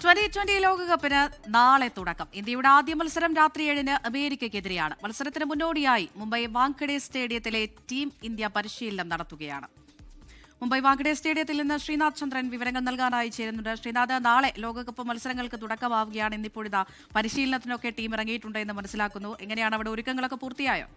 2020 ലോകകപ്പിന് നാളെ തുടക്കം. ഇന്ത്യയുടെ ആദ്യ മത്സരം രാത്രി 7-ന് അമേരിക്കയ്ക്കെതിരെയാണ്. മത്സരത്തിന് മുന്നോടിയായി മുംബൈ വാങ്കഡെ സ്റ്റേഡിയത്തിലെ ടീം ഇന്ത്യ പരിശീലനം നടത്തുകയാണ്. മുംബൈ വാങ്കഡെ സ്റ്റേഡിയത്തിൽ നിന്ന് ശ്രീനാഥ് ചന്ദ്രൻ വിവരങ്ങൾ നൽകാനായി ചേരുന്നുണ്ട്. ശ്രീനാഥ്, നാളെ ലോകകപ്പ് മത്സരങ്ങൾക്ക് തുടക്കമാവുകയാണ്. ഇന്നിപ്പോഴിതാ പരിശീലനത്തിനൊക്കെ ടീം ഇറങ്ങിയിട്ടുണ്ട് എന്ന് മനസ്സിലാക്കുന്നു. എങ്ങനെയാണ് അവിടെ ഒരുക്കങ്ങളൊക്കെ പൂർത്തിയായോ?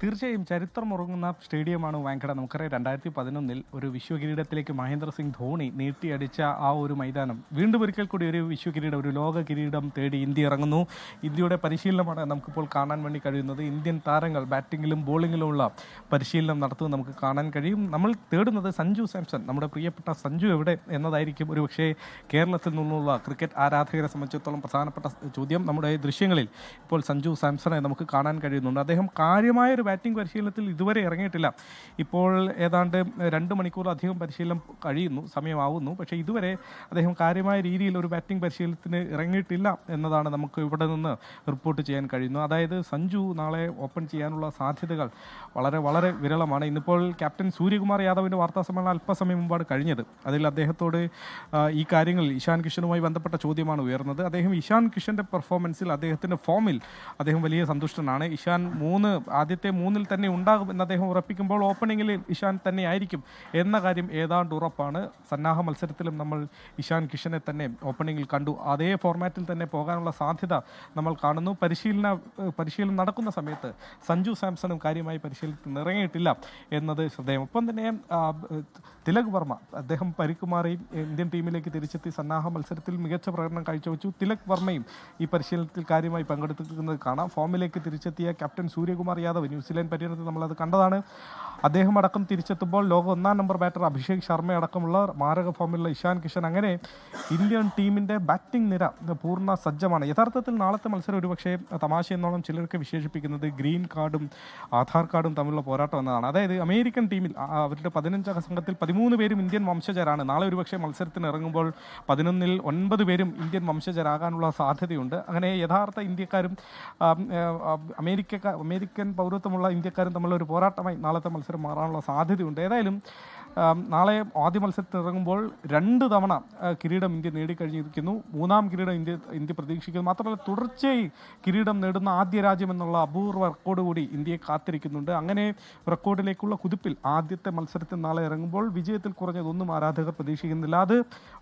തീർച്ചയായും ചരിത്രമുറങ്ങുന്ന സ്റ്റേഡിയമാണ് വാങ്കഡെ. നമുക്കറിയാം 2011 ഒരു വിശ്വകിരീടത്തിലേക്ക് മഹേന്ദ്ര സിംഗ് ധോണി നീട്ടിയടിച്ച ആ ഒരു മൈതാനം. വീണ്ടും ഒരിക്കൽ കൂടി ഒരു വിശ്വകിരീടം, ഒരു ലോക കിരീടം തേടി ഇന്ത്യ ഇറങ്ങുന്നു. ഇന്ത്യയുടെ പരിശീലനമാണ് നമുക്കിപ്പോൾ കാണാൻ വേണ്ടി കഴിയുന്നത്. ഇന്ത്യൻ താരങ്ങൾ ബാറ്റിങ്ങിലും ബോളിങ്ങിലുമുള്ള പരിശീലനം നടത്തുന്നത് നമുക്ക് കാണാൻ കഴിയും. നമ്മൾ തേടുന്നത് സഞ്ജു സാംസൺ, നമ്മുടെ പ്രിയപ്പെട്ട സഞ്ജു എവിടെ എന്നതായിരിക്കും ഒരുപക്ഷെ കേരളത്തിൽ നിന്നുള്ള ക്രിക്കറ്റ് ആരാധകരെ സംബന്ധിച്ചിടത്തോളം പ്രധാനപ്പെട്ട ചോദ്യം. നമ്മുടെ ദൃശ്യങ്ങളിൽ ഇപ്പോൾ സഞ്ജു സാംസണെ നമുക്ക് കാണാൻ കഴിയുന്നുണ്ട്. അദ്ദേഹം കാര്യമായൊരു ബാറ്റിംഗ് പരിശീലനത്തിൽ ഇതുവരെ ഇറങ്ങിയിട്ടില്ല. ഇപ്പോൾ ഏതാണ്ട് 2 മണിക്കൂറിലധികം പരിശീലനം സമയമാവുന്നു. പക്ഷേ ഇതുവരെ അദ്ദേഹം കാര്യമായ രീതിയിൽ ഒരു ബാറ്റിംഗ് പരിശീലനത്തിന് ഇറങ്ങിയിട്ടില്ല എന്നതാണ് നമുക്ക് ഇവിടെ നിന്ന് റിപ്പോർട്ട് ചെയ്യാൻ കഴിയുന്നത്. അതായത് സഞ്ജു നാളെ ഓപ്പൺ ചെയ്യാനുള്ള സാധ്യതകൾ വളരെ വളരെ വിരളമാണ്. ഇന്നിപ്പോൾ ക്യാപ്റ്റൻ സൂര്യകുമാർ യാദവിൻ്റെ വാർത്താ സമ്മേളനം അല്പസമയം മുമ്പാണ് കഴിഞ്ഞത്. അതിൽ അദ്ദേഹത്തോട് ഈ കാര്യങ്ങളിൽ ഇഷാൻ കിഷനുമായി ബന്ധപ്പെട്ട ചോദ്യമാണ് ഉയർന്നത്. അദ്ദേഹം ഇഷാൻ കിഷൻ്റെ പെർഫോമൻസിൽ, അദ്ദേഹത്തിൻ്റെ ഫോമിൽ അദ്ദേഹം വലിയ സന്തുഷ്ടനാണ്. ഇഷാൻ ആദ്യത്തെ 3-ൽ തന്നെ ഉണ്ടാകും എന്ന് അദ്ദേഹം ഉറപ്പിക്കുമ്പോൾ ഓപ്പണിങ്ങിൽ ഇഷാൻ തന്നെ ആയിരിക്കും എന്ന കാര്യം ഏതാണ്ട് ഉറപ്പാണ്. സന്നാഹ മത്സരത്തിലും നമ്മൾ ഇഷാൻ കിഷനെ തന്നെ ഓപ്പണിങ്ങിൽ കണ്ടു. അതേ ഫോർമാറ്റിൽ തന്നെ പോകാനുള്ള സാധ്യത നമ്മൾ കാണുന്നു. പരിശീലനം നടക്കുന്ന സമയത്ത് സഞ്ജു സാംസണും കാര്യമായി പരിശീലനത്തിൽ ഇറങ്ങിയിട്ടില്ല എന്നത് ശ്രദ്ധേയം. ഒപ്പം തന്നെ തിലക് വർമ്മ, അദ്ദേഹം പരിക്കുമാറി ഇന്ത്യൻ ടീമിലേക്ക് തിരിച്ചെത്തി സന്നാഹ മത്സരത്തിൽ മികച്ച പ്രകടനം കാഴ്ചവെച്ചു. തിലക് വർമ്മയും ഈ പരിശീലനത്തിൽ കാര്യമായി പങ്കെടുത്തിരിക്കുന്നത് കാണാം. ഫോമിലേക്ക് തിരിച്ചെത്തിയ ക്യാപ്റ്റൻ സൂര്യകുമാർ യാദവ് ന്യൂസിലാൻഡ് പര്യടനത്തിൽ നമ്മളത് കണ്ടതാണ്. അദ്ദേഹം അടക്കം തിരിച്ചെത്തുമ്പോൾ ലോക 1-ാം നമ്പർ ബാറ്റർ അഭിഷേക് ശർമ്മ അടക്കമുള്ള മാരക ഫോമിലുള്ള ഇഷാൻ കിഷൻ, അങ്ങനെ ഇന്ത്യൻ ടീമിൻ്റെ ബാറ്റിംഗ് നിര പൂർണ്ണ സജ്ജമാണ്. യഥാർത്ഥത്തിൽ നാളത്തെ മത്സരം ഒരുപക്ഷെ തമാശ എന്നോളം ചിലർക്ക് വിശേഷിപ്പിക്കുന്നത് ഗ്രീൻ കാർഡും ആധാർ കാർഡും തമ്മിലുള്ള പോരാട്ടം എന്നതാണ്. അതായത് അമേരിക്കൻ ടീമിൽ അവരുടെ 15 സംഘത്തിൽ 13 പേരും ഇന്ത്യൻ വംശജരാണ്. നാളെ ഒരുപക്ഷെ മത്സരത്തിന് ഇറങ്ങുമ്പോൾ 11-ൽ 9 പേരും ഇന്ത്യൻ വംശജരാകാനുള്ള സാധ്യതയുണ്ട്. അങ്ങനെ യഥാർത്ഥ ഇന്ത്യക്കാരും അമേരിക്കൻ പൗരത്വമുള്ള ഇന്ത്യക്കാരും തമ്മിലുള്ള ഒരു പോരാട്ടമായി നാളത്തെ മത്സരം മാറാനുള്ള സാധ്യതയുണ്ട്. ഏതായാലും നാളെ ആദ്യ മത്സരത്തിന് ഇറങ്ങുമ്പോൾ 2 തവണ കിരീടം ഇന്ത്യ നേടിക്കഴിഞ്ഞിരിക്കുന്നു. 3-ാം കിരീടം ഇന്ത്യ പ്രതീക്ഷിക്കുന്നു. മാത്രമല്ല തുടർച്ചയായി കിരീടം നേടുന്ന ആദ്യ രാജ്യം എന്നുള്ള അപൂർവ റെക്കോർഡ് കൂടി ഇന്ത്യയെ കാത്തിരിക്കുന്നുണ്ട്. അങ്ങനെ റെക്കോർഡിലേക്കുള്ള കുതിപ്പിൽ ആദ്യത്തെ മത്സരത്തിൽ നാളെ ഇറങ്ങുമ്പോൾ വിജയത്തിൽ കുറഞ്ഞതൊന്നും ആരാധകർ പ്രതീക്ഷിക്കുന്നില്ല. അത്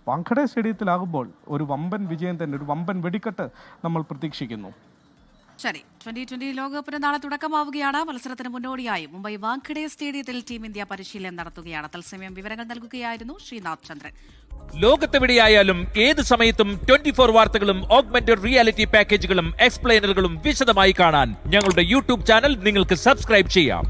വാങ്കഡെ സ്റ്റേഡിയത്തിലാകുമ്പോൾ ഒരു വമ്പൻ വിജയം തന്നെ, ഒരു വമ്പൻ വെടിക്കെട്ട് നമ്മൾ പ്രതീക്ഷിക്കുന്നു. ശരി, 2020 ലോകകപ്പിന് നാളെ തുടക്കമാവുകയാണ്. മത്സരത്തിന് മുന്നോടിയായി മുംബൈ വാങ്കഡെ സ്റ്റേഡിയത്തിൽ ടീം ഇന്ത്യ പരിശീലനം നടത്തുകയാണ്. തത്സമയം വിവരങ്ങൾ നൽകുകയായിരുന്നു ശ്രീനാഥ് ചന്ദ്രൻ. ലോകത്തെവിടെയായാലും ഏത് സമയത്തും 24 വാർത്തകളും ഓഗ്മെന്റഡ് റിയാലിറ്റി പാക്കേജുകളും എക്സ്പ്ലെയിനറുകളും വിശദമായി കാണാൻ ഞങ്ങളുടെ യൂട്യൂബ് ചാനൽ നിങ്ങൾക്ക് സബ്സ്ക്രൈബ് ചെയ്യാം.